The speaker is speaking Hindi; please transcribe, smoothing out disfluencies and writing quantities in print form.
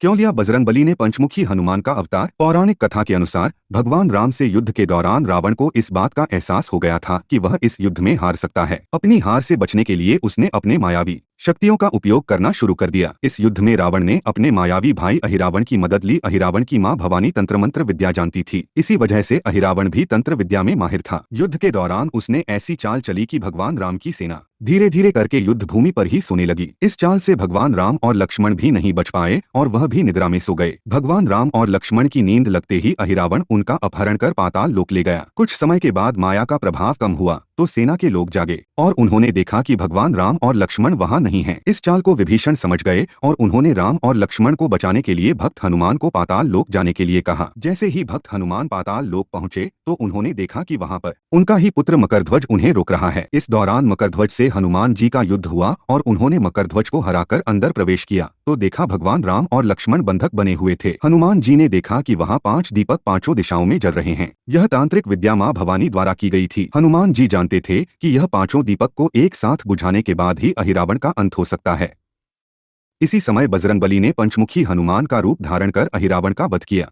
क्यों लिया बजरंगबली ने पंचमुखी हनुमान का अवतार? पौराणिक कथा के अनुसार भगवान राम से युद्ध के दौरान रावण को इस बात का एहसास हो गया था कि वह इस युद्ध में हार सकता है। अपनी हार से बचने के लिए उसने अपने मायावी शक्तियों का उपयोग करना शुरू कर दिया। इस युद्ध में रावण ने अपने मायावी भाई अहिरावण की मदद ली। अहिरावण की मां भवानी तंत्र मंत्र विद्या जानती थी, इसी वजह से अहिरावण भी तंत्र विद्या में माहिर था। युद्ध के दौरान उसने ऐसी चाल चली कि भगवान राम की सेना धीरे धीरे करके युद्ध भूमि पर ही सोने लगी। इस चाल से भगवान राम और लक्ष्मण भी नहीं बच पाए और वह भी निद्रा में सो गए। भगवान राम और लक्ष्मण की नींद लगते ही अहिरावण उनका अपहरण कर पाताल लोक ले गया। कुछ समय के बाद माया का प्रभाव कम हुआ तो सेना के लोग जागे और उन्होंने देखा कि भगवान राम और लक्ष्मण वहां नहीं हैं। इस चाल को विभीषण समझ गए और उन्होंने राम और लक्ष्मण को बचाने के लिए भक्त हनुमान को पाताल लोक जाने के लिए कहा। जैसे ही भक्त हनुमान पाताल लोक पहुंचे तो उन्होंने देखा कि वहां पर उनका ही पुत्र मकरध्वज उन्हें रोक रहा है। इस दौरान मकरध्वज से हनुमान जी का युद्ध हुआ और उन्होंने मकरध्वज को हराकर अंदर प्रवेश किया तो देखा भगवान राम और लक्ष्मण बंधक बने हुए थे। हनुमान जी ने देखा कि वहां 5 दीपक पांचों दिशाओं में जल रहे हैं। यह तांत्रिक विद्या मां भवानी द्वारा की गई थी। हनुमान जी जानते थे कि यह पांचों दीपक को एक साथ बुझाने के बाद ही अहिरावण का अंत हो सकता है। इसी समय बजरंगबली ने पंचमुखी हनुमान का रूप धारण कर अहिरावण का वध किया।